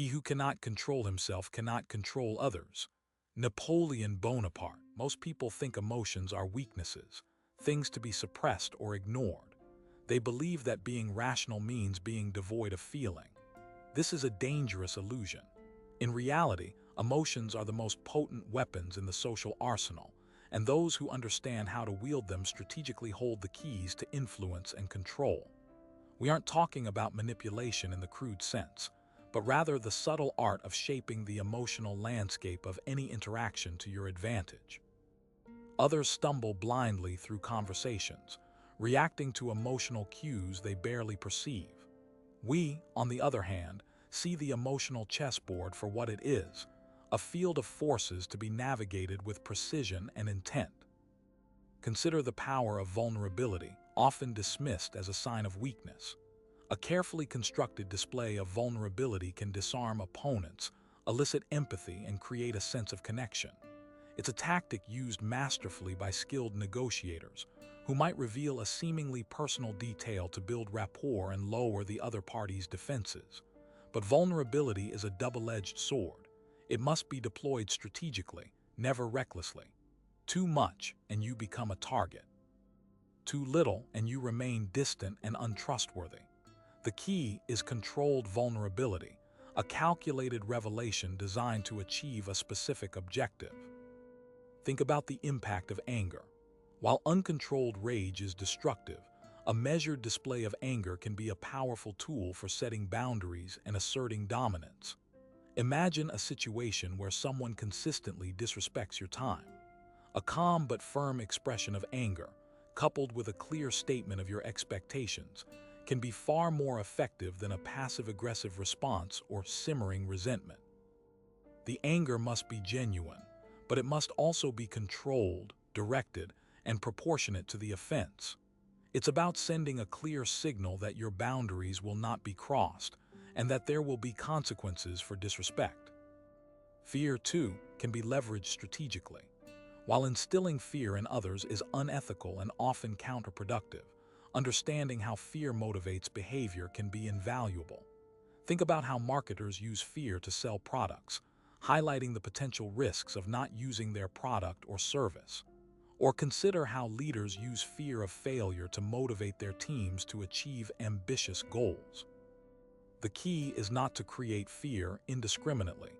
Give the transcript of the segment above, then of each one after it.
He who cannot control himself cannot control others. Napoleon Bonaparte. Most people think emotions are weaknesses, things to be suppressed or ignored. They believe that being rational means being devoid of feeling. This is a dangerous illusion. In reality, emotions are the most potent weapons in the social arsenal, and those who understand how to wield them strategically hold the keys to influence and control. We aren't talking about manipulation in the crude sense, but rather the subtle art of shaping the emotional landscape of any interaction to your advantage. Others stumble blindly through conversations, reacting to emotional cues they barely perceive. We, on the other hand, see the emotional chessboard for what it is, a field of forces to be navigated with precision and intent. Consider the power of vulnerability, often dismissed as a sign of weakness. A carefully constructed display of vulnerability can disarm opponents, elicit empathy, and create a sense of connection. It's a tactic used masterfully by skilled negotiators, who might reveal a seemingly personal detail to build rapport and lower the other party's defenses. But vulnerability is a double-edged sword. It must be deployed strategically, never recklessly. Too much, and you become a target. Too little, and you remain distant and untrustworthy. The key is controlled vulnerability, a calculated revelation designed to achieve a specific objective. Think about the impact of anger. While uncontrolled rage is destructive, a measured display of anger can be a powerful tool for setting boundaries and asserting dominance. Imagine a situation where someone consistently disrespects your time. A calm but firm expression of anger, coupled with a clear statement of your expectations, can be far more effective than a passive-aggressive response or simmering resentment. The anger must be genuine, but it must also be controlled, directed, and proportionate to the offense. It's about sending a clear signal that your boundaries will not be crossed and that there will be consequences for disrespect. Fear, too, can be leveraged strategically. While instilling fear in others is unethical and often counterproductive, understanding how fear motivates behavior can be invaluable. Think about how marketers use fear to sell products, highlighting the potential risks of not using their product or service. Or consider how leaders use fear of failure to motivate their teams to achieve ambitious goals. The key is not to create fear indiscriminately,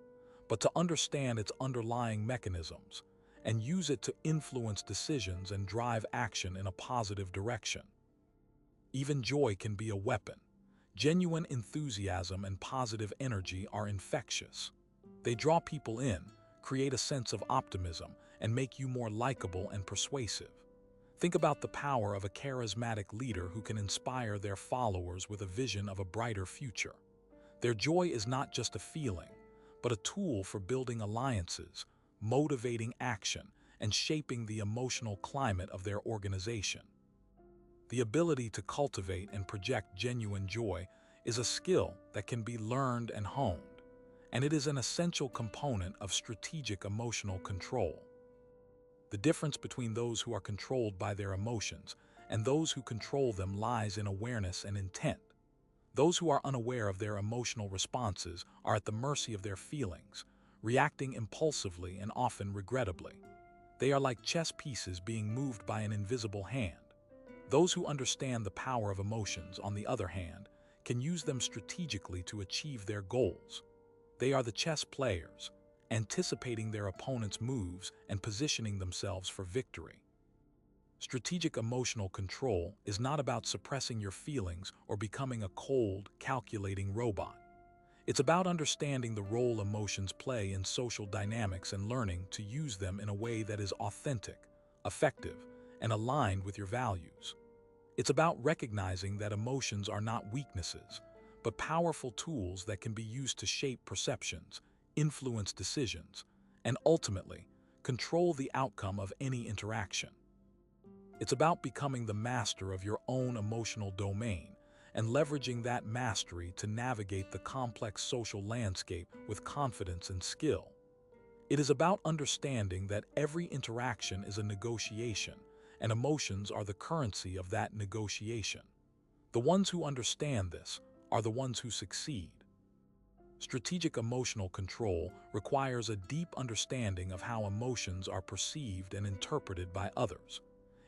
but to understand its underlying mechanisms and use it to influence decisions and drive action in a positive direction. Even joy can be a weapon. Genuine enthusiasm and positive energy are infectious. They draw people in, create a sense of optimism, and make you more likable and persuasive. Think about the power of a charismatic leader who can inspire their followers with a vision of a brighter future. Their joy is not just a feeling, but a tool for building alliances, motivating action, and shaping the emotional climate of their organization. The ability to cultivate and project genuine joy is a skill that can be learned and honed, and it is an essential component of strategic emotional control. The difference between those who are controlled by their emotions and those who control them lies in awareness and intent. Those who are unaware of their emotional responses are at the mercy of their feelings, reacting impulsively and often regrettably. They are like chess pieces being moved by an invisible hand. Those who understand the power of emotions, on the other hand, can use them strategically to achieve their goals. They are the chess players, anticipating their opponent's moves and positioning themselves for victory. Strategic emotional control is not about suppressing your feelings or becoming a cold, calculating robot. It's about understanding the role emotions play in social dynamics and learning to use them in a way that is authentic, effective, and aligned with your values. It's about recognizing that emotions are not weaknesses, but powerful tools that can be used to shape perceptions, influence decisions, and ultimately control the outcome of any interaction. It's about becoming the master of your own emotional domain and leveraging that mastery to navigate the complex social landscape with confidence and skill. It is about understanding that every interaction is a negotiation, and emotions are the currency of that negotiation. The ones who understand this are the ones who succeed. Strategic emotional control requires a deep understanding of how emotions are perceived and interpreted by others.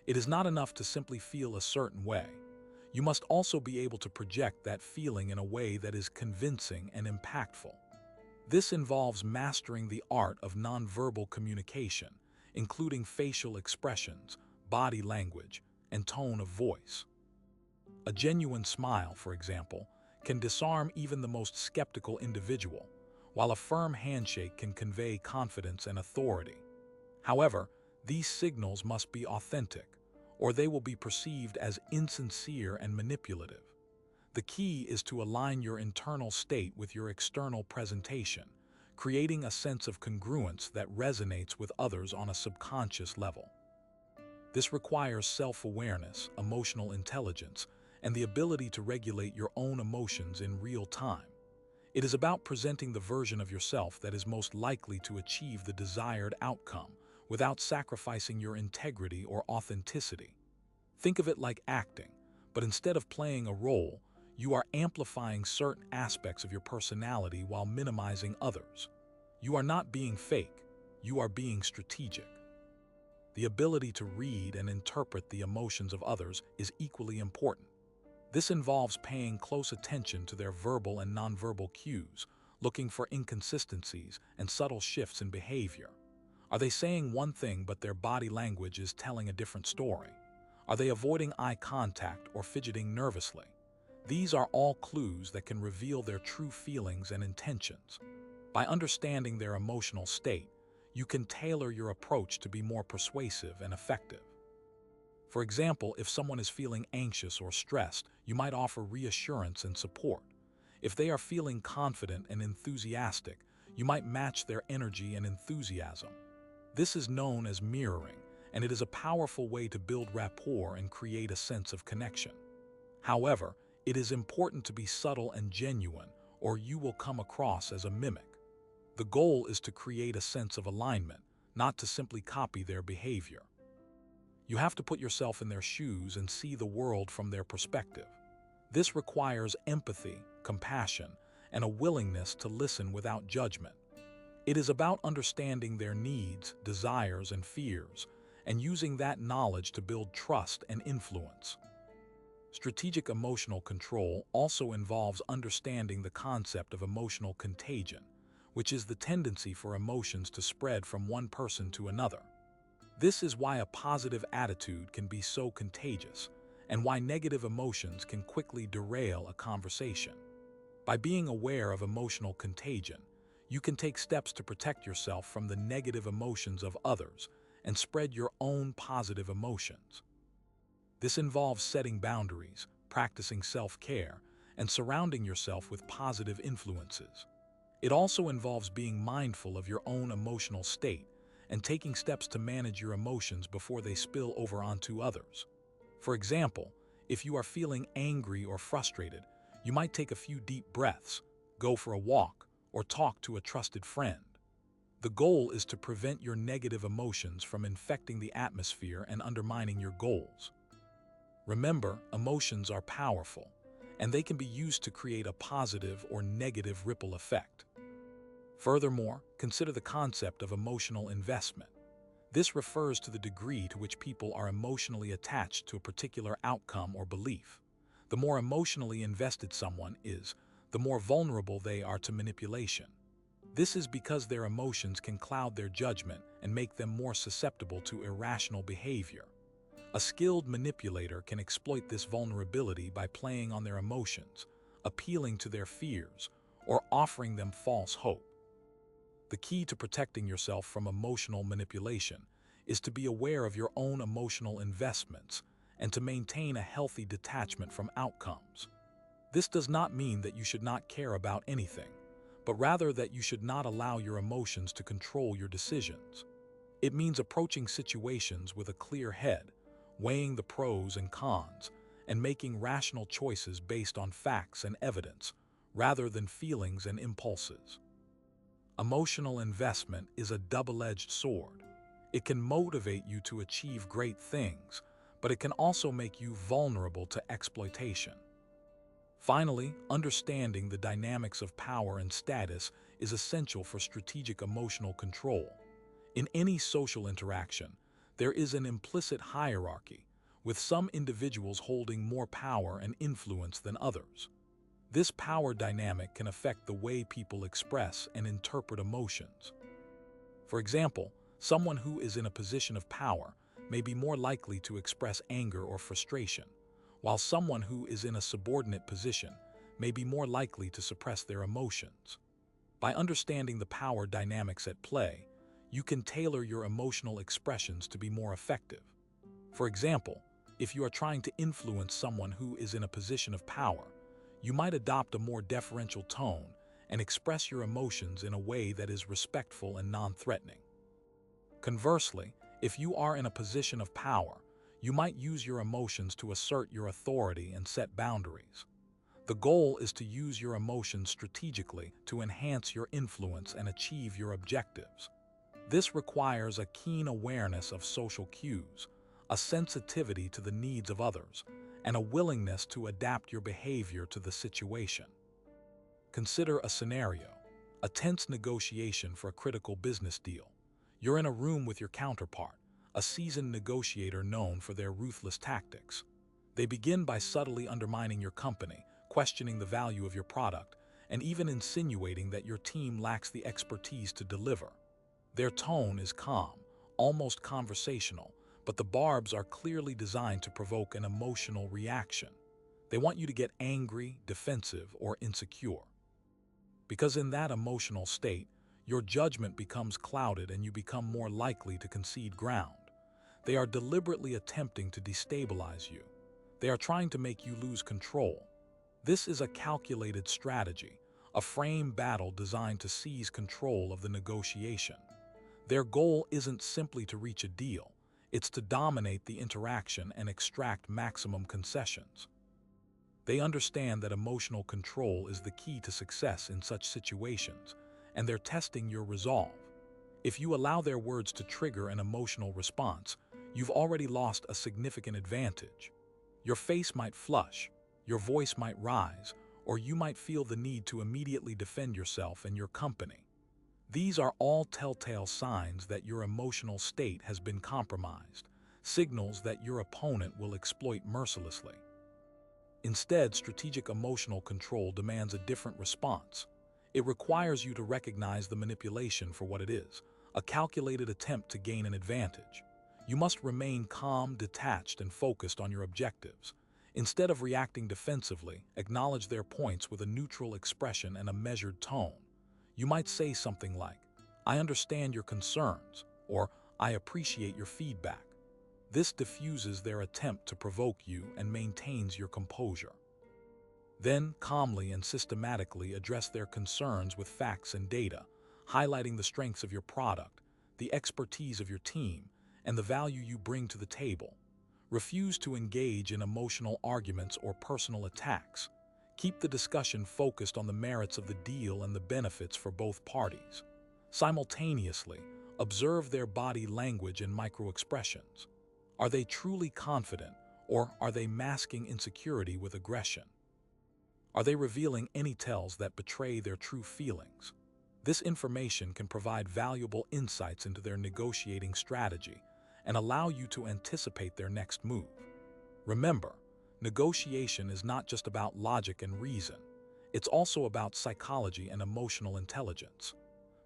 It is not enough to simply feel a certain way. You must also be able to project that feeling in a way that is convincing and impactful. This involves mastering the art of nonverbal communication, including facial expressions, body language, and tone of voice. A genuine smile, for example, can disarm even the most skeptical individual, while a firm handshake can convey confidence and authority. However, these signals must be authentic, or they will be perceived as insincere and manipulative. The key is to align your internal state with your external presentation, creating a sense of congruence that resonates with others on a subconscious level. This requires self-awareness, emotional intelligence, and the ability to regulate your own emotions in real time. It is about presenting the version of yourself that is most likely to achieve the desired outcome without sacrificing your integrity or authenticity. Think of it like acting, but instead of playing a role, you are amplifying certain aspects of your personality while minimizing others. You are not being fake, you are being strategic. The ability to read and interpret the emotions of others is equally important. This involves paying close attention to their verbal and nonverbal cues, looking for inconsistencies and subtle shifts in behavior. Are they saying one thing but their body language is telling a different story? Are they avoiding eye contact or fidgeting nervously? These are all clues that can reveal their true feelings and intentions. By understanding their emotional state, you can tailor your approach to be more persuasive and effective. For example, if someone is feeling anxious or stressed, you might offer reassurance and support. If they are feeling confident and enthusiastic, you might match their energy and enthusiasm. This is known as mirroring, and it is a powerful way to build rapport and create a sense of connection. However, it is important to be subtle and genuine, or you will come across as a mimic. The goal is to create a sense of alignment, not to simply copy their behavior. You have to put yourself in their shoes and see the world from their perspective. This requires empathy, compassion, and a willingness to listen without judgment. It is about understanding their needs, desires, and fears, and using that knowledge to build trust and influence. Strategic emotional control also involves understanding the concept of emotional contagion, which is the tendency for emotions to spread from one person to another. This is why a positive attitude can be so contagious, and why negative emotions can quickly derail a conversation. By being aware of emotional contagion, you can take steps to protect yourself from the negative emotions of others and spread your own positive emotions. This involves setting boundaries, practicing self-care, and surrounding yourself with positive influences. It also involves being mindful of your own emotional state and taking steps to manage your emotions before they spill over onto others. For example, if you are feeling angry or frustrated, you might take a few deep breaths, go for a walk, or talk to a trusted friend. The goal is to prevent your negative emotions from infecting the atmosphere and undermining your goals. Remember, emotions are powerful, and they can be used to create a positive or negative ripple effect. Furthermore, consider the concept of emotional investment. This refers to the degree to which people are emotionally attached to a particular outcome or belief. The more emotionally invested someone is, the more vulnerable they are to manipulation. This is because their emotions can cloud their judgment and make them more susceptible to irrational behavior. A skilled manipulator can exploit this vulnerability by playing on their emotions, appealing to their fears, or offering them false hope. The key to protecting yourself from emotional manipulation is to be aware of your own emotional investments and to maintain a healthy detachment from outcomes. This does not mean that you should not care about anything, but rather that you should not allow your emotions to control your decisions. It means approaching situations with a clear head, weighing the pros and cons, and making rational choices based on facts and evidence, rather than feelings and impulses. Emotional investment is a double-edged sword. It can motivate you to achieve great things, but it can also make you vulnerable to exploitation. Finally, understanding the dynamics of power and status is essential for strategic emotional control. In any social interaction, there is an implicit hierarchy, with some individuals holding more power and influence than others. This power dynamic can affect the way people express and interpret emotions. For example, someone who is in a position of power may be more likely to express anger or frustration, while someone who is in a subordinate position may be more likely to suppress their emotions. By understanding the power dynamics at play, you can tailor your emotional expressions to be more effective. For example, if you are trying to influence someone who is in a position of power, you might adopt a more deferential tone and express your emotions in a way that is respectful and non-threatening. Conversely, if you are in a position of power, you might use your emotions to assert your authority and set boundaries. The goal is to use your emotions strategically to enhance your influence and achieve your objectives. This requires a keen awareness of social cues, a sensitivity to the needs of others, and a willingness to adapt your behavior to the situation. Consider a scenario: a tense negotiation for a critical business deal. You're in a room with your counterpart, a seasoned negotiator known for their ruthless tactics. They begin by subtly undermining your company, questioning the value of your product, and even insinuating that your team lacks the expertise to deliver. Their tone is calm, almost conversational, but the barbs are clearly designed to provoke an emotional reaction. They want you to get angry, defensive, or insecure. Because in that emotional state, your judgment becomes clouded and you become more likely to concede ground. They are deliberately attempting to destabilize you. They are trying to make you lose control. This is a calculated strategy, a frame battle designed to seize control of the negotiation. Their goal isn't simply to reach a deal, it's to dominate the interaction and extract maximum concessions. They understand that emotional control is the key to success in such situations, and they're testing your resolve. If you allow their words to trigger an emotional response, you've already lost a significant advantage. Your face might flush, your voice might rise, or you might feel the need to immediately defend yourself and your company. These are all telltale signs that your emotional state has been compromised, signals that your opponent will exploit mercilessly. Instead, strategic emotional control demands a different response. It requires you to recognize the manipulation for what it is, a calculated attempt to gain an advantage. You must remain calm, detached, and focused on your objectives. Instead of reacting defensively, acknowledge their points with a neutral expression and a measured tone. You might say something like, "I understand your concerns," or "I appreciate your feedback." This diffuses their attempt to provoke you and maintains your composure. Then, calmly and systematically address their concerns with facts and data, highlighting the strengths of your product, the expertise of your team, and the value you bring to the table. Refuse to engage in emotional arguments or personal attacks. Keep the discussion focused on the merits of the deal and the benefits for both parties. Simultaneously, observe their body language and microexpressions. Are they truly confident, or are they masking insecurity with aggression? Are they revealing any tells that betray their true feelings? This information can provide valuable insights into their negotiating strategy and allow you to anticipate their next move. Remember, negotiation is not just about logic and reason. It's also about psychology and emotional intelligence.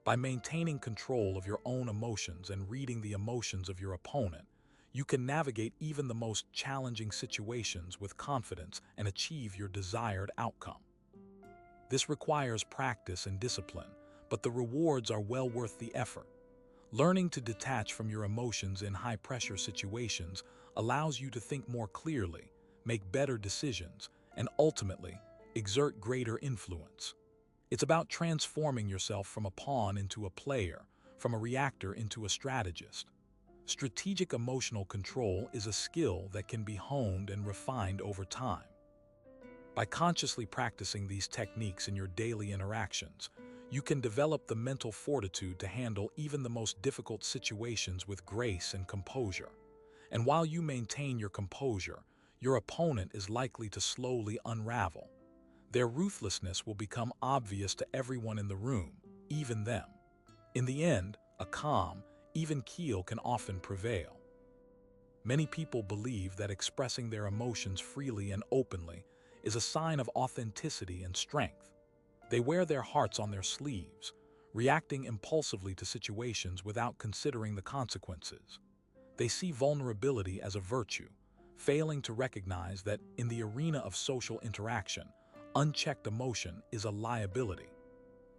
By maintaining control of your own emotions and reading the emotions of your opponent, you can navigate even the most challenging situations with confidence and achieve your desired outcome. This requires practice and discipline, but the rewards are well worth the effort. Learning to detach from your emotions in high-pressure situations allows you to think more clearly, make better decisions, and ultimately, exert greater influence. It's about transforming yourself from a pawn into a player, from a reactor into a strategist. Strategic emotional control is a skill that can be honed and refined over time. By consciously practicing these techniques in your daily interactions, you can develop the mental fortitude to handle even the most difficult situations with grace and composure. And while you maintain your composure, your opponent is likely to slowly unravel. Their ruthlessness will become obvious to everyone in the room, even them. In the end, a calm, even keel can often prevail. Many people believe that expressing their emotions freely and openly is a sign of authenticity and strength. They wear their hearts on their sleeves, reacting impulsively to situations without considering the consequences. They see vulnerability as a virtue, failing to recognize that in the arena of social interaction, unchecked emotion is a liability.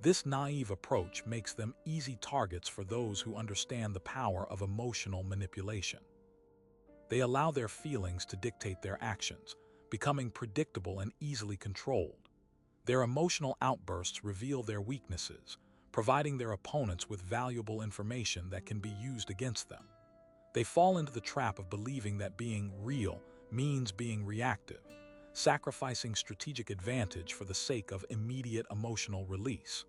This naive approach makes them easy targets for those who understand the power of emotional manipulation. They allow their feelings to dictate their actions, becoming predictable and easily controlled. Their emotional outbursts reveal their weaknesses, providing their opponents with valuable information that can be used against them. They fall into the trap of believing that being real means being reactive, sacrificing strategic advantage for the sake of immediate emotional release.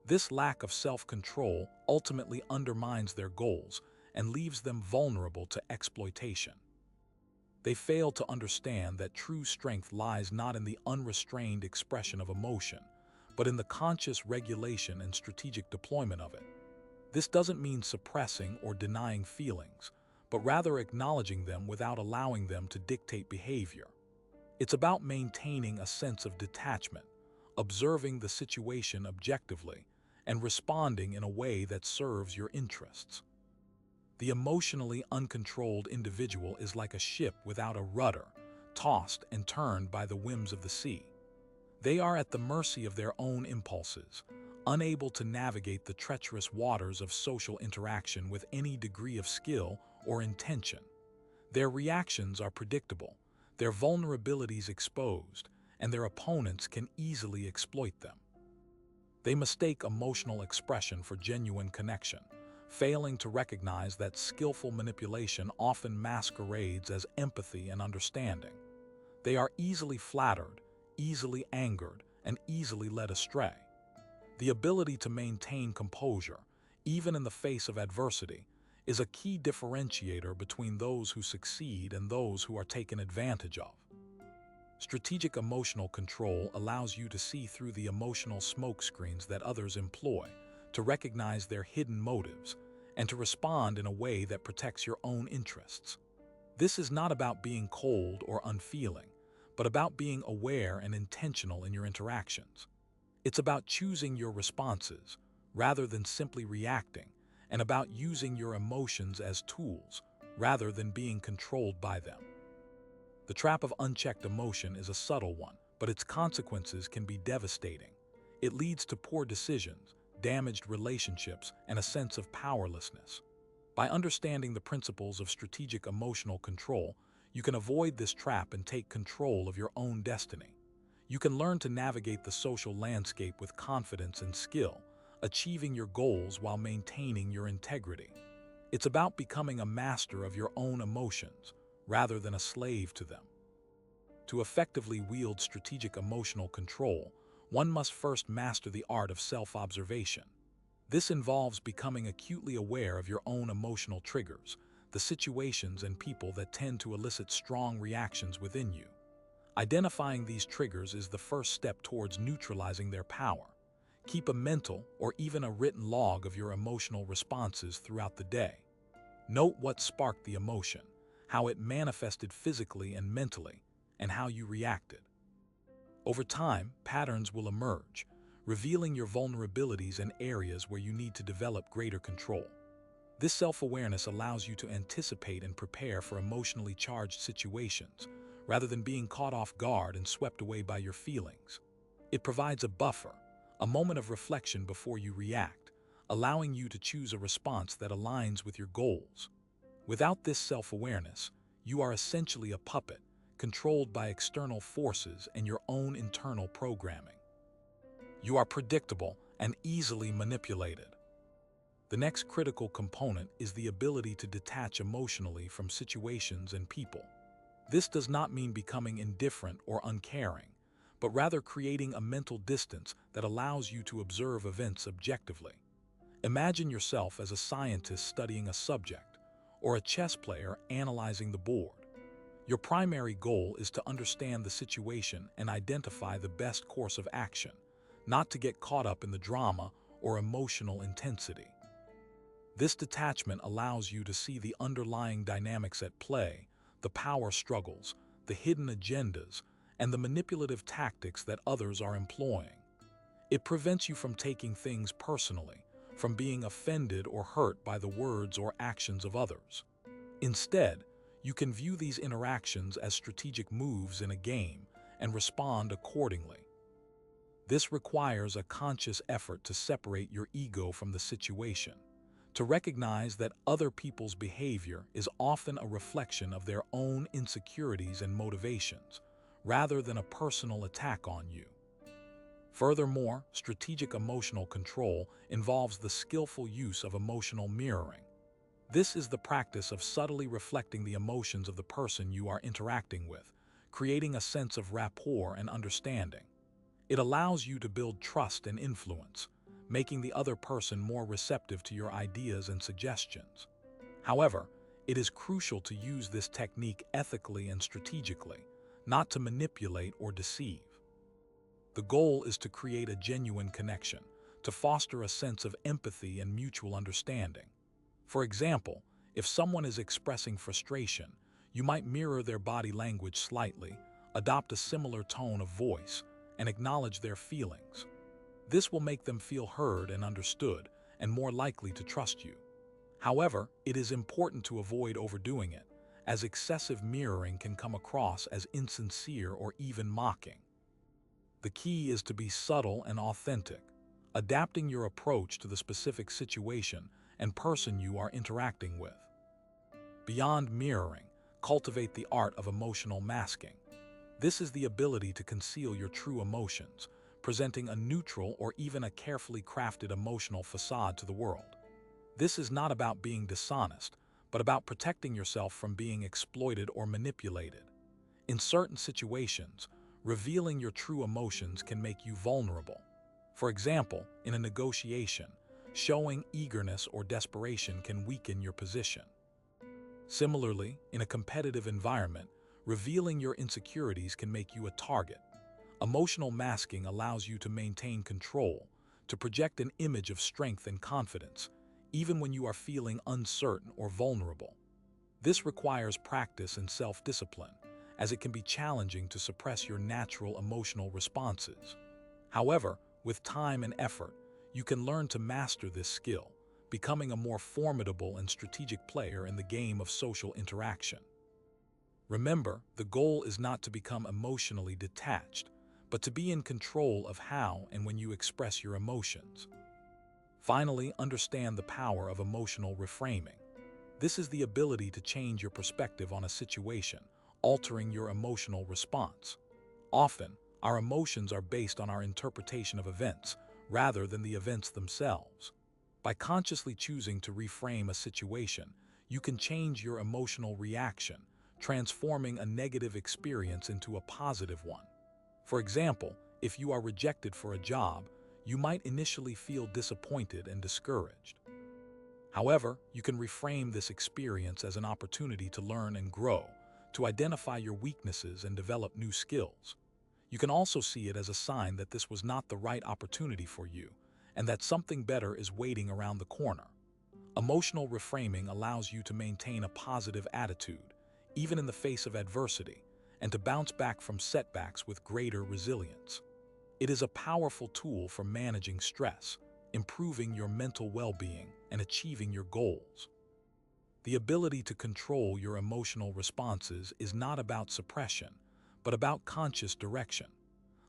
This lack of self-control ultimately undermines their goals and leaves them vulnerable to exploitation. They fail to understand that true strength lies not in the unrestrained expression of emotion, but in the conscious regulation and strategic deployment of it. This doesn't mean suppressing or denying feelings, but rather acknowledging them without allowing them to dictate behavior. It's about maintaining a sense of detachment, observing the situation objectively, and responding in a way that serves your interests. The emotionally uncontrolled individual is like a ship without a rudder, tossed and turned by the whims of the sea. They are at the mercy of their own impulses, unable to navigate the treacherous waters of social interaction with any degree of skill or intention. Their reactions are predictable, their vulnerabilities exposed, and their opponents can easily exploit them. They mistake emotional expression for genuine connection, failing to recognize that skillful manipulation often masquerades as empathy and understanding. They are easily flattered, easily angered, and easily led astray. The ability to maintain composure, even in the face of adversity, is a key differentiator between those who succeed and those who are taken advantage of. Strategic emotional control allows you to see through the emotional smokescreens that others employ, to recognize their hidden motives, and to respond in a way that protects your own interests. This is not about being cold or unfeeling, but about being aware and intentional in your interactions. It's about choosing your responses, rather than simply reacting, and about using your emotions as tools, rather than being controlled by them. The trap of unchecked emotion is a subtle one, but its consequences can be devastating. It leads to poor decisions, damaged relationships, and a sense of powerlessness. By understanding the principles of strategic emotional control, you can avoid this trap and take control of your own destiny. You can learn to navigate the social landscape with confidence and skill, achieving your goals while maintaining your integrity. It's about becoming a master of your own emotions, rather than a slave to them. To effectively wield strategic emotional control, one must first master the art of self-observation. This involves becoming acutely aware of your own emotional triggers, the situations and people that tend to elicit strong reactions within you. Identifying these triggers is the first step towards neutralizing their power. Keep a mental or even a written log of your emotional responses throughout the day. Note what sparked the emotion, how it manifested physically and mentally, and how you reacted. Over time, patterns will emerge, revealing your vulnerabilities and areas where you need to develop greater control. This self-awareness allows you to anticipate and prepare for emotionally charged situations, rather than being caught off guard and swept away by your feelings. It provides a buffer, a moment of reflection before you react, allowing you to choose a response that aligns with your goals. Without this self-awareness, you are essentially a puppet, controlled by external forces and your own internal programming. You are predictable and easily manipulated. The next critical component is the ability to detach emotionally from situations and people. This does not mean becoming indifferent or uncaring, but rather creating a mental distance that allows you to observe events objectively. Imagine yourself as a scientist studying a subject, or a chess player analyzing the board. Your primary goal is to understand the situation and identify the best course of action, not to get caught up in the drama or emotional intensity. This detachment allows you to see the underlying dynamics at play, the power struggles, the hidden agendas, and the manipulative tactics that others are employing. It prevents you from taking things personally, from being offended or hurt by the words or actions of others. Instead, you can view these interactions as strategic moves in a game and respond accordingly. This requires a conscious effort to separate your ego from the situation, to recognize that other people's behavior is often a reflection of their own insecurities and motivations, rather than a personal attack on you. Furthermore, strategic emotional control involves the skillful use of emotional mirroring. This is the practice of subtly reflecting the emotions of the person you are interacting with, creating a sense of rapport and understanding. It allows you to build trust and influence, making the other person more receptive to your ideas and suggestions. However, it is crucial to use this technique ethically and strategically, not to manipulate or deceive. The goal is to create a genuine connection, to foster a sense of empathy and mutual understanding. For example, if someone is expressing frustration, you might mirror their body language slightly, adopt a similar tone of voice, and acknowledge their feelings. This will make them feel heard and understood, and more likely to trust you. However, it is important to avoid overdoing it, as excessive mirroring can come across as insincere or even mocking. The key is to be subtle and authentic, adapting your approach to the specific situation and person you are interacting with. Beyond mirroring, cultivate the art of emotional masking. This is the ability to conceal your true emotions, presenting a neutral or even a carefully crafted emotional facade to the world. This is not about being dishonest, but about protecting yourself from being exploited or manipulated. In certain situations, revealing your true emotions can make you vulnerable. For example, in a negotiation, showing eagerness or desperation can weaken your position. Similarly, in a competitive environment, revealing your insecurities can make you a target. Emotional masking allows you to maintain control, to project an image of strength and confidence, even when you are feeling uncertain or vulnerable. This requires practice and self-discipline, as it can be challenging to suppress your natural emotional responses. However, with time and effort, you can learn to master this skill, becoming a more formidable and strategic player in the game of social interaction. Remember, the goal is not to become emotionally detached, but to be in control of how and when you express your emotions. Finally, understand the power of emotional reframing. This is the ability to change your perspective on a situation, altering your emotional response. Often, our emotions are based on our interpretation of events, rather than the events themselves. By consciously choosing to reframe a situation, you can change your emotional reaction, transforming a negative experience into a positive one. For example, if you are rejected for a job, you might initially feel disappointed and discouraged. However, you can reframe this experience as an opportunity to learn and grow, to identify your weaknesses and develop new skills. You can also see it as a sign that this was not the right opportunity for you, and that something better is waiting around the corner. Emotional reframing allows you to maintain a positive attitude, even in the face of adversity, and to bounce back from setbacks with greater resilience. It is a powerful tool for managing stress, improving your mental well-being, and achieving your goals. The ability to control your emotional responses is not about suppression, but about conscious direction.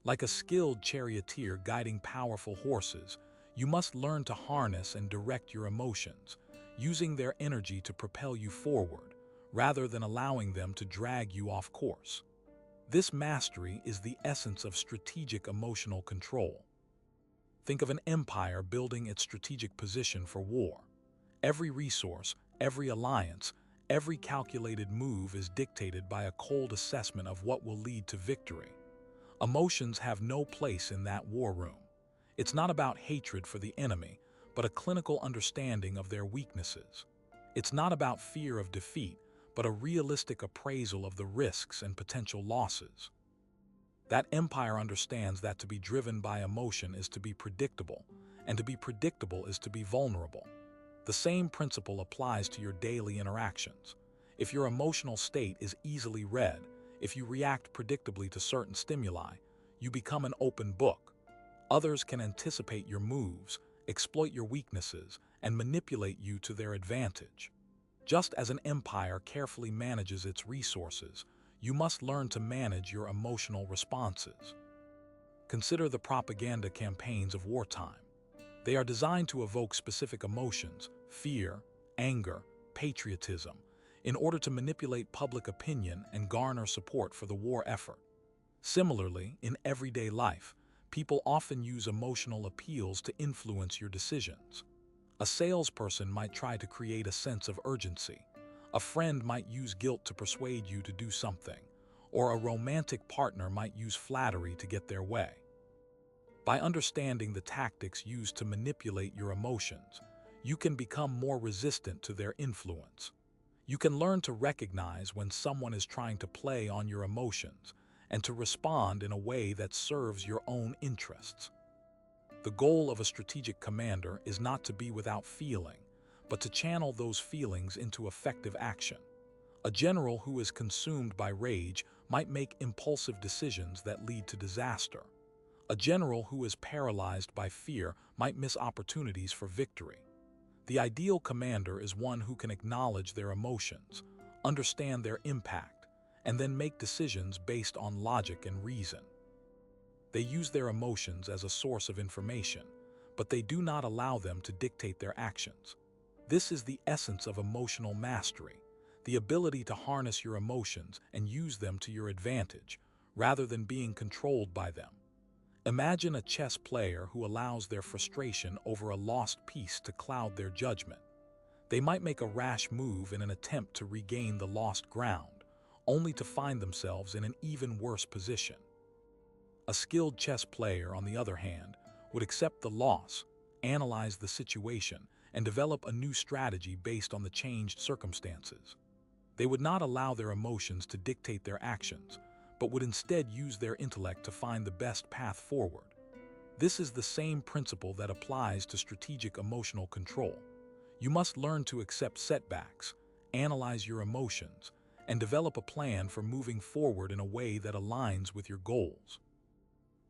Like a skilled charioteer guiding powerful horses, you must learn to harness and direct your emotions, using their energy to propel you forward, rather than allowing them to drag you off course. This mastery is the essence of strategic emotional control. Think of an empire building its strategic position for war. Every resource, every alliance, every calculated move is dictated by a cold assessment of what will lead to victory. Emotions have no place in that war room. It's not about hatred for the enemy, but a clinical understanding of their weaknesses. It's not about fear of defeat, but a realistic appraisal of the risks and potential losses. That empire understands that to be driven by emotion is to be predictable, and to be predictable is to be vulnerable. The same principle applies to your daily interactions. If your emotional state is easily read, if you react predictably to certain stimuli, you become an open book. Others can anticipate your moves, exploit your weaknesses, and manipulate you to their advantage. Just as an empire carefully manages its resources, you must learn to manage your emotional responses. Consider the propaganda campaigns of wartime. They are designed to evoke specific emotions, fear, anger, patriotism, in order to manipulate public opinion and garner support for the war effort. Similarly, in everyday life, people often use emotional appeals to influence your decisions. A salesperson might try to create a sense of urgency. A friend might use guilt to persuade you to do something, or a romantic partner might use flattery to get their way. By understanding the tactics used to manipulate your emotions, you can become more resistant to their influence. You can learn to recognize when someone is trying to play on your emotions and to respond in a way that serves your own interests. The goal of a strategic commander is not to be without feeling, but to channel those feelings into effective action. A general who is consumed by rage might make impulsive decisions that lead to disaster. A general who is paralyzed by fear might miss opportunities for victory. The ideal commander is one who can acknowledge their emotions, understand their impact, and then make decisions based on logic and reason. They use their emotions as a source of information, but they do not allow them to dictate their actions. This is the essence of emotional mastery, the ability to harness your emotions and use them to your advantage, rather than being controlled by them. Imagine a chess player who allows their frustration over a lost piece to cloud their judgment. They might make a rash move in an attempt to regain the lost ground, only to find themselves in an even worse position. A skilled chess player, on the other hand, would accept the loss, analyze the situation, and develop a new strategy based on the changed circumstances. They would not allow their emotions to dictate their actions, but would instead use their intellect to find the best path forward. This is the same principle that applies to strategic emotional control. You must learn to accept setbacks, analyze your emotions, and develop a plan for moving forward in a way that aligns with your goals.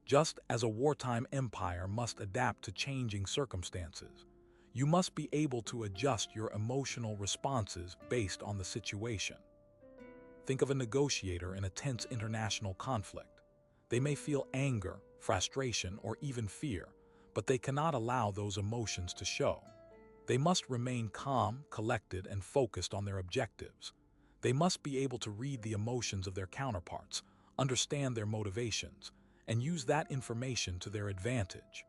Just as a wartime empire must adapt to changing circumstances, you must be able to adjust your emotional responses based on the situation. Think of a negotiator in a tense international conflict. They may feel anger, frustration, or even fear, but they cannot allow those emotions to show. They must remain calm, collected, and focused on their objectives. They must be able to read the emotions of their counterparts, understand their motivations, and use that information to their advantage.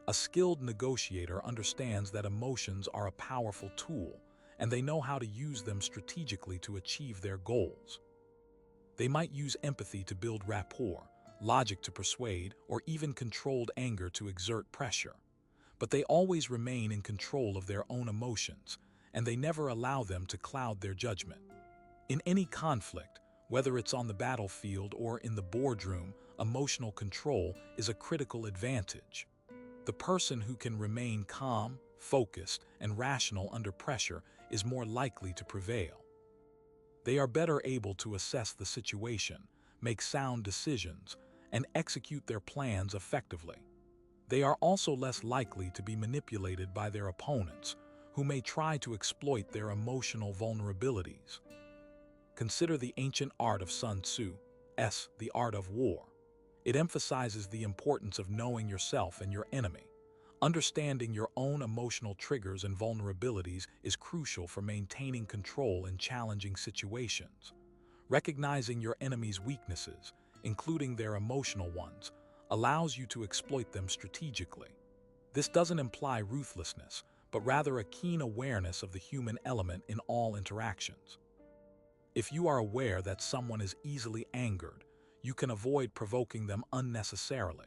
A skilled negotiator understands that emotions are a powerful tool, and they know how to use them strategically to achieve their goals. They might use empathy to build rapport, logic to persuade, or even controlled anger to exert pressure. But they always remain in control of their own emotions, and they never allow them to cloud their judgment. In any conflict, whether it's on the battlefield or in the boardroom, emotional control is a critical advantage. The person who can remain calm, focused, and rational under pressure is more likely to prevail. They are better able to assess the situation, make sound decisions, and execute their plans effectively. They are also less likely to be manipulated by their opponents, who may try to exploit their emotional vulnerabilities. Consider the ancient art of Sun Tzu's The Art of War. It emphasizes the importance of knowing yourself and your enemy. Understanding your own emotional triggers and vulnerabilities is crucial for maintaining control in challenging situations. Recognizing your enemy's weaknesses, including their emotional ones, allows you to exploit them strategically. This doesn't imply ruthlessness, but rather a keen awareness of the human element in all interactions. If you are aware that someone is easily angered, you can avoid provoking them unnecessarily.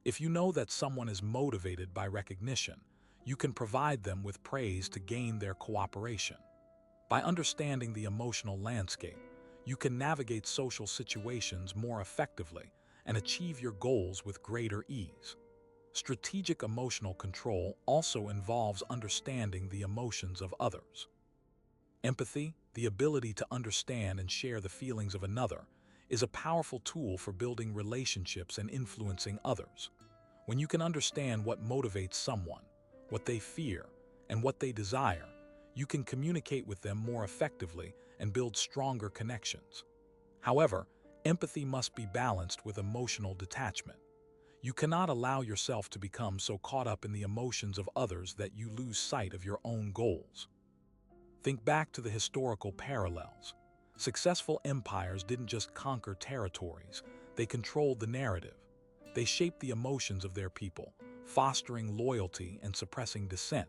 If you know that someone is motivated by recognition, you can provide them with praise to gain their cooperation. By understanding the emotional landscape, you can navigate social situations more effectively and achieve your goals with greater ease. Strategic emotional control also involves understanding the emotions of others. Empathy, the ability to understand and share the feelings of another, is a powerful tool for building relationships and influencing others. When you can understand what motivates someone, what they fear, and what they desire, you can communicate with them more effectively and build stronger connections. However, empathy must be balanced with emotional detachment. You cannot allow yourself to become so caught up in the emotions of others that you lose sight of your own goals. Think back to the historical parallels. Successful empires didn't just conquer territories, they controlled the narrative. They shaped the emotions of their people, fostering loyalty and suppressing dissent.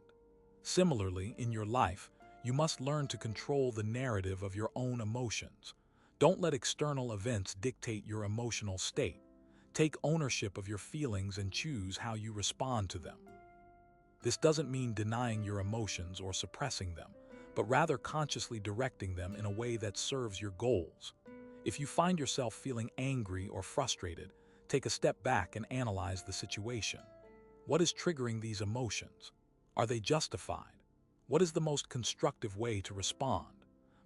Similarly, in your life, you must learn to control the narrative of your own emotions. Don't let external events dictate your emotional state. Take ownership of your feelings and choose how you respond to them. This doesn't mean denying your emotions or suppressing them, but rather consciously directing them in a way that serves your goals. If you find yourself feeling angry or frustrated, take a step back and analyze the situation. What is triggering these emotions? Are they justified? What is the most constructive way to respond?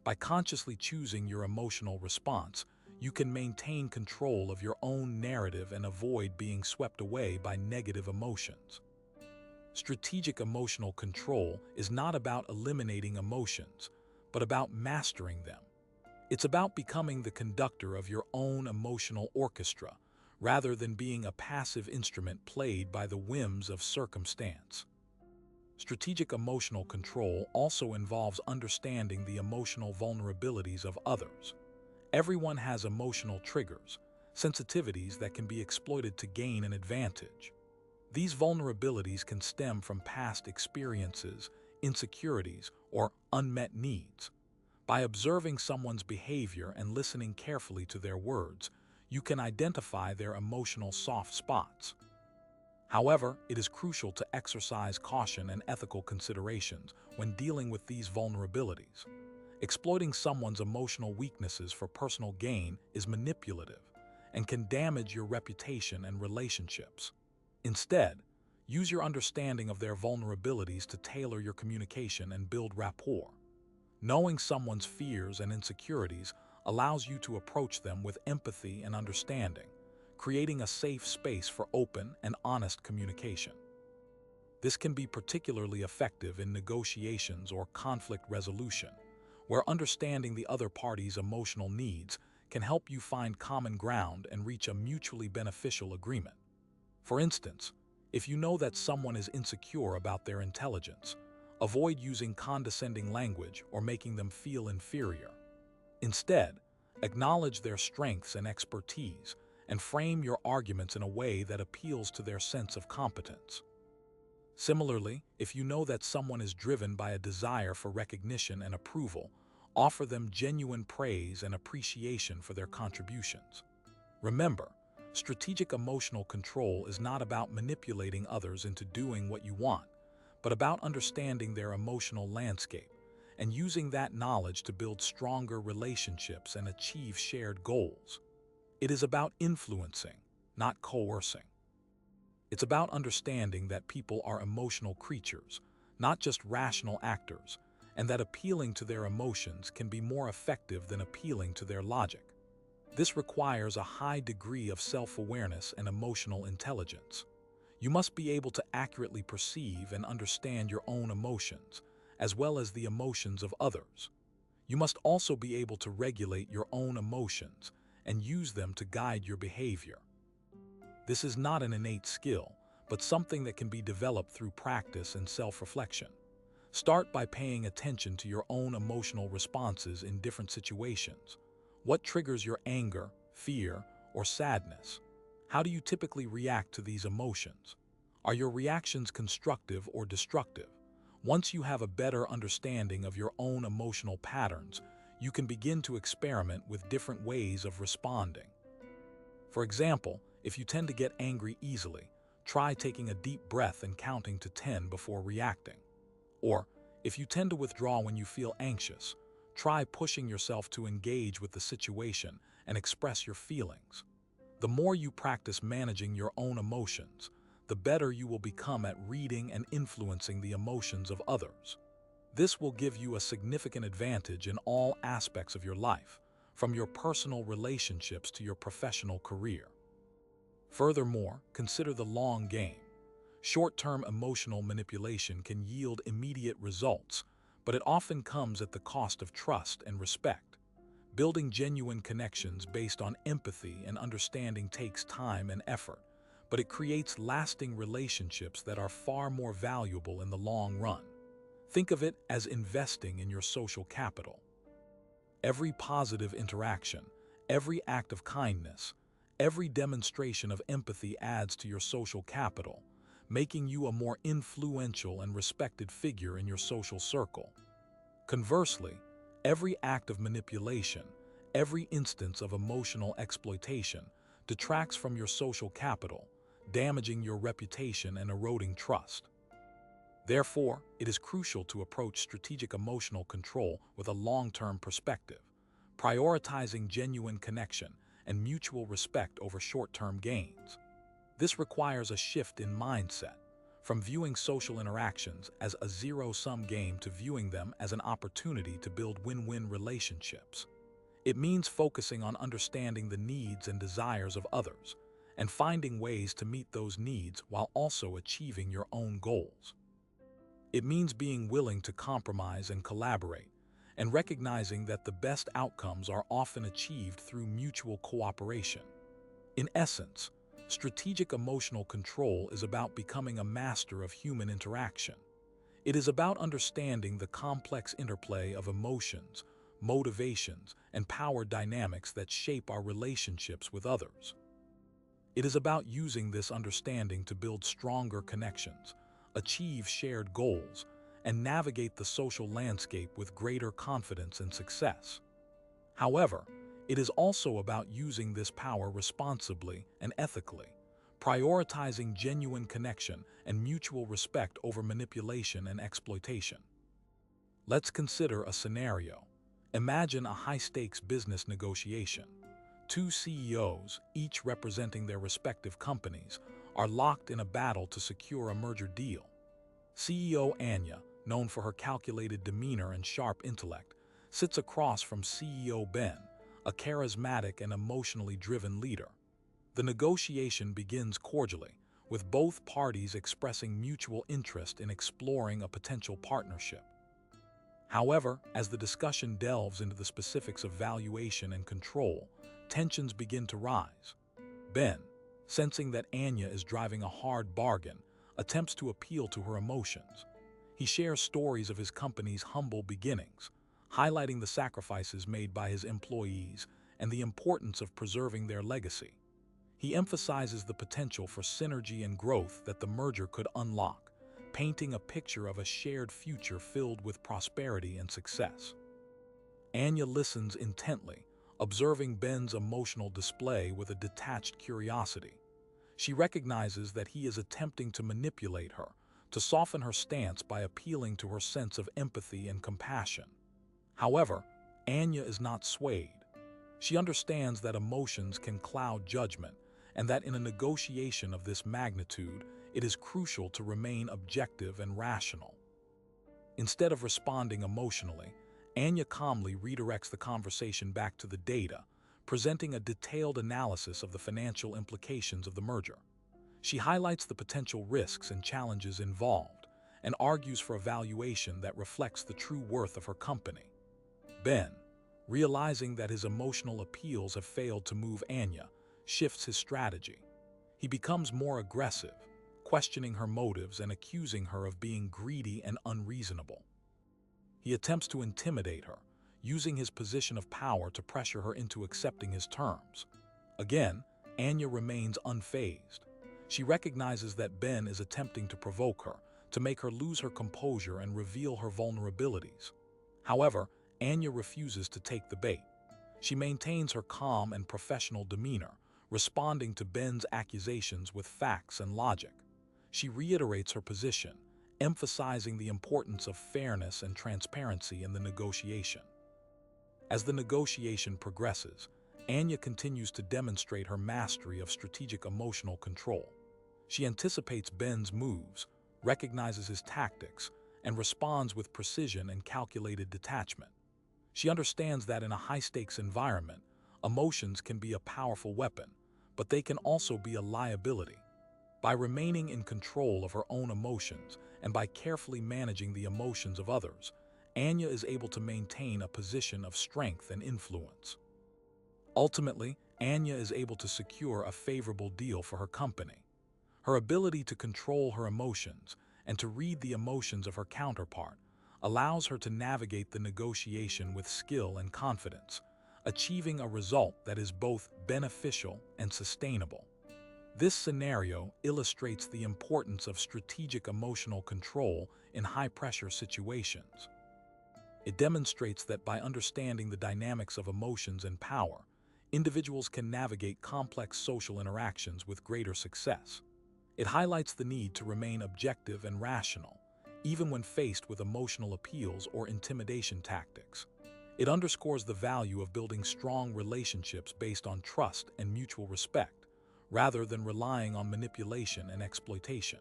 By consciously choosing your emotional response, you can maintain control of your own narrative and avoid being swept away by negative emotions. Strategic emotional control is not about eliminating emotions, but about mastering them. It's about becoming the conductor of your own emotional orchestra, rather than being a passive instrument played by the whims of circumstance. Strategic emotional control also involves understanding the emotional vulnerabilities of others. Everyone has emotional triggers, sensitivities that can be exploited to gain an advantage. These vulnerabilities can stem from past experiences, insecurities, or unmet needs. By observing someone's behavior and listening carefully to their words, you can identify their emotional soft spots. However, it is crucial to exercise caution and ethical considerations when dealing with these vulnerabilities. Exploiting someone's emotional weaknesses for personal gain is manipulative and can damage your reputation and relationships. Instead, use your understanding of their vulnerabilities to tailor your communication and build rapport. Knowing someone's fears and insecurities allows you to approach them with empathy and understanding, creating a safe space for open and honest communication. This can be particularly effective in negotiations or conflict resolution, where understanding the other party's emotional needs can help you find common ground and reach a mutually beneficial agreement. For instance, if you know that someone is insecure about their intelligence, avoid using condescending language or making them feel inferior. Instead, acknowledge their strengths and expertise and frame your arguments in a way that appeals to their sense of competence. Similarly, if you know that someone is driven by a desire for recognition and approval, offer them genuine praise and appreciation for their contributions. Remember, strategic emotional control is not about manipulating others into doing what you want, but about understanding their emotional landscape and using that knowledge to build stronger relationships and achieve shared goals. It is about influencing, not coercing. It's about understanding that people are emotional creatures, not just rational actors, and that appealing to their emotions can be more effective than appealing to their logic. This requires a high degree of self-awareness and emotional intelligence. You must be able to accurately perceive and understand your own emotions, as well as the emotions of others. You must also be able to regulate your own emotions and use them to guide your behavior. This is not an innate skill, but something that can be developed through practice and self-reflection. Start by paying attention to your own emotional responses in different situations. What triggers your anger, fear, or sadness? How do you typically react to these emotions? Are your reactions constructive or destructive? Once you have a better understanding of your own emotional patterns, you can begin to experiment with different ways of responding. For example, if you tend to get angry easily, try taking a deep breath and counting to 10 before reacting. Or, If you tend to withdraw when you feel anxious, try pushing yourself to engage with the situation and express your feelings. The more you practice managing your own emotions, the better you will become at reading and influencing the emotions of others. This will give you a significant advantage in all aspects of your life, from your personal relationships to your professional career. Furthermore, consider the long game. Short-term emotional manipulation can yield immediate results, but it often comes at the cost of trust and respect. Building genuine connections based on empathy and understanding takes time and effort, but it creates lasting relationships that are far more valuable in the long run. Think of it as investing in your social capital. Every positive interaction, every act of kindness, every demonstration of empathy adds to your social capital, making you a more influential and respected figure in your social circle. Conversely, every act of manipulation, every instance of emotional exploitation detracts from your social capital, damaging your reputation and eroding trust. Therefore, it is crucial to approach strategic emotional control with a long-term perspective, prioritizing genuine connection and mutual respect over short-term gains. This requires a shift in mindset, from viewing social interactions as a zero-sum game to viewing them as an opportunity to build win-win relationships. It means focusing on understanding the needs and desires of others and finding ways to meet those needs while also achieving your own goals. It means being willing to compromise and collaborate, and recognizing that the best outcomes are often achieved through mutual cooperation. In essence, strategic emotional control is about becoming a master of human interaction. It is about understanding the complex interplay of emotions, motivations, and power dynamics that shape our relationships with others. It is about using this understanding to build stronger connections, achieve shared goals, and navigate the social landscape with greater confidence and success. However, it is also about using this power responsibly and ethically, prioritizing genuine connection and mutual respect over manipulation and exploitation. Let's consider a scenario. Imagine a high-stakes business negotiation. Two CEOs, each representing their respective companies, are locked in a battle to secure a merger deal. CEO Anya, known for her calculated demeanor and sharp intellect, sits across from CEO Ben, a charismatic and emotionally driven leader. The negotiation begins cordially, with both parties expressing mutual interest in exploring a potential partnership. However, as the discussion delves into the specifics of valuation and control, tensions begin to rise. Ben, sensing that Anya is driving a hard bargain, attempts to appeal to her emotions. He shares stories of his company's humble beginnings, highlighting the sacrifices made by his employees and the importance of preserving their legacy. He emphasizes the potential for synergy and growth that the merger could unlock, painting a picture of a shared future filled with prosperity and success. Anya listens intently, observing Ben's emotional display with a detached curiosity. She recognizes that he is attempting to manipulate her, to soften her stance by appealing to her sense of empathy and compassion. However, Anya is not swayed. She understands that emotions can cloud judgment, and that in a negotiation of this magnitude, it is crucial to remain objective and rational. Instead of responding emotionally, Anya calmly redirects the conversation back to the data, presenting a detailed analysis of the financial implications of the merger. She highlights the potential risks and challenges involved, and argues for a valuation that reflects the true worth of her company. Ben, realizing that his emotional appeals have failed to move Anya, shifts his strategy. He becomes more aggressive, questioning her motives and accusing her of being greedy and unreasonable. He attempts to intimidate her, using his position of power to pressure her into accepting his terms. Again, Anya remains unfazed. She recognizes that Ben is attempting to provoke her, to make her lose her composure and reveal her vulnerabilities. However, Anya refuses to take the bait. She maintains her calm and professional demeanor, responding to Ben's accusations with facts and logic. She reiterates her position, emphasizing the importance of fairness and transparency in the negotiation. As the negotiation progresses, Anya continues to demonstrate her mastery of strategic emotional control. She anticipates Ben's moves, recognizes his tactics, and responds with precision and calculated detachment. She understands that in a high-stakes environment, emotions can be a powerful weapon, but they can also be a liability. By remaining in control of her own emotions and by carefully managing the emotions of others, Anya is able to maintain a position of strength and influence. Ultimately, Anya is able to secure a favorable deal for her company. Her ability to control her emotions and to read the emotions of her counterpart allows her to navigate the negotiation with skill and confidence, achieving a result that is both beneficial and sustainable. This scenario illustrates the importance of strategic emotional control in high-pressure situations. It demonstrates that by understanding the dynamics of emotions and power, individuals can navigate complex social interactions with greater success. It highlights the need to remain objective and rational, even when faced with emotional appeals or intimidation tactics. It underscores the value of building strong relationships based on trust and mutual respect, rather than relying on manipulation and exploitation.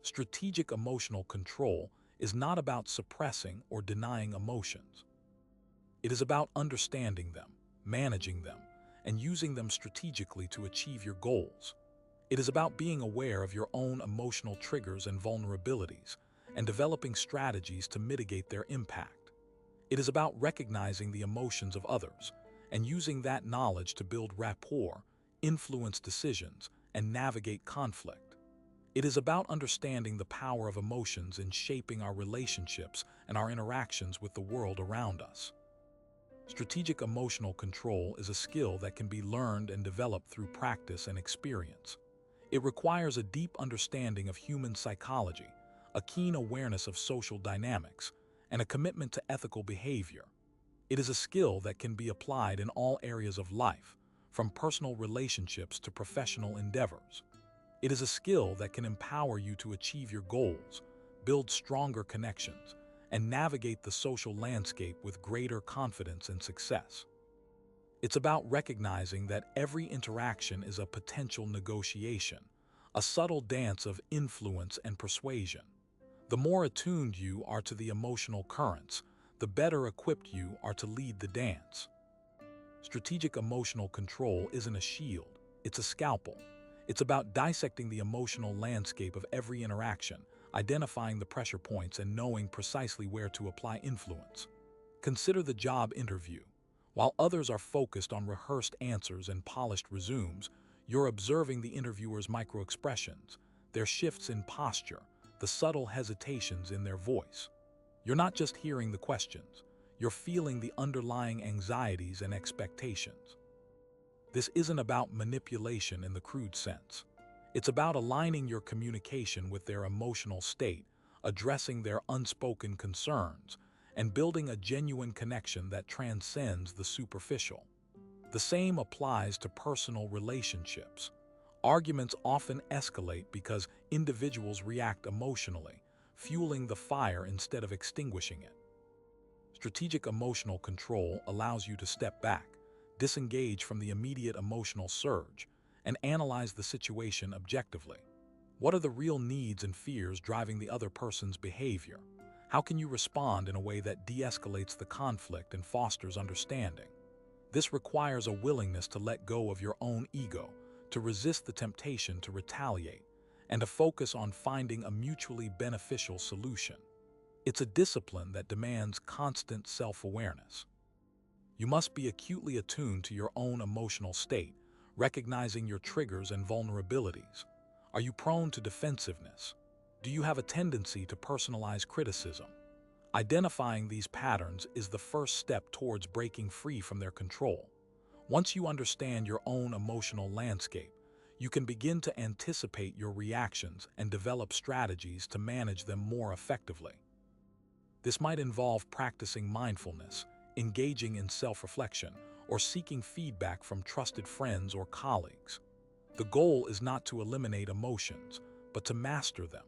Strategic emotional control is not about suppressing or denying emotions. It is about understanding them, managing them, and using them strategically to achieve your goals. It is about being aware of your own emotional triggers and vulnerabilities, and developing strategies to mitigate their impact. It is about recognizing the emotions of others, and using that knowledge to build rapport, influence decisions, and navigate conflict. It is about understanding the power of emotions in shaping our relationships and our interactions with the world around us. Strategic emotional control is a skill that can be learned and developed through practice and experience. It requires a deep understanding of human psychology, a keen awareness of social dynamics, and a commitment to ethical behavior. It is a skill that can be applied in all areas of life, from personal relationships to professional endeavors. It is a skill that can empower you to achieve your goals, build stronger connections, and navigate the social landscape with greater confidence and success. It's about recognizing that every interaction is a potential negotiation, a subtle dance of influence and persuasion. The more attuned you are to the emotional currents, the better equipped you are to lead the dance. Strategic emotional control isn't a shield, it's a scalpel. It's about dissecting the emotional landscape of every interaction, identifying the pressure points, and knowing precisely where to apply influence. Consider the job interview. While others are focused on rehearsed answers and polished resumes, you're observing the interviewer's microexpressions, their shifts in posture, the subtle hesitations in their voice. You're not just hearing the questions, you're feeling the underlying anxieties and expectations. This isn't about manipulation in the crude sense. It's about aligning your communication with their emotional state, addressing their unspoken concerns, and building a genuine connection that transcends the superficial. The same applies to personal relationships. Arguments often escalate because individuals react emotionally, fueling the fire instead of extinguishing it. Strategic emotional control allows you to step back, disengage from the immediate emotional surge, and analyze the situation objectively. What are the real needs and fears driving the other person's behavior? How can you respond in a way that de-escalates the conflict and fosters understanding? This requires a willingness to let go of your own ego, to resist the temptation to retaliate, and to focus on finding a mutually beneficial solution. It's a discipline that demands constant self-awareness. You must be acutely attuned to your own emotional state, recognizing your triggers and vulnerabilities. Are you prone to defensiveness? Do you have a tendency to personalize criticism? Identifying these patterns is the first step towards breaking free from their control. Once you understand your own emotional landscape, you can begin to anticipate your reactions and develop strategies to manage them more effectively. This might involve practicing mindfulness, engaging in self-reflection, or seeking feedback from trusted friends or colleagues. The goal is not to eliminate emotions, but to master them,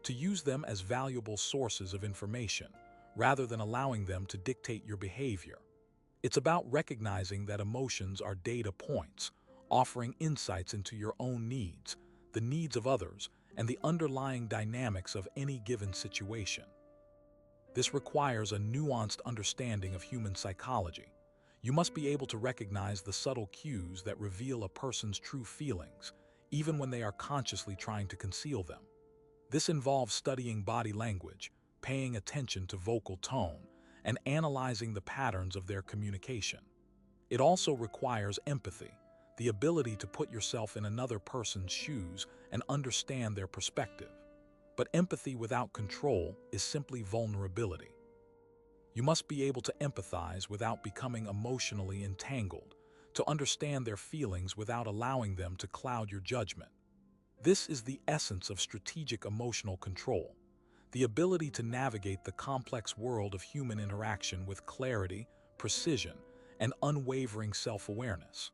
to use them as valuable sources of information, rather than allowing them to dictate your behavior. It's about recognizing that emotions are data points, offering insights into your own needs, the needs of others, and the underlying dynamics of any given situation. This requires a nuanced understanding of human psychology. You must be able to recognize the subtle cues that reveal a person's true feelings, even when they are consciously trying to conceal them. This involves studying body language, paying attention to vocal tone, and analyzing the patterns of their communication. It also requires empathy, the ability to put yourself in another person's shoes and understand their perspective. But empathy without control is simply vulnerability. You must be able to empathize without becoming emotionally entangled, to understand their feelings without allowing them to cloud your judgment. This is the essence of strategic emotional control, the ability to navigate the complex world of human interaction with clarity, precision, and unwavering self-awareness.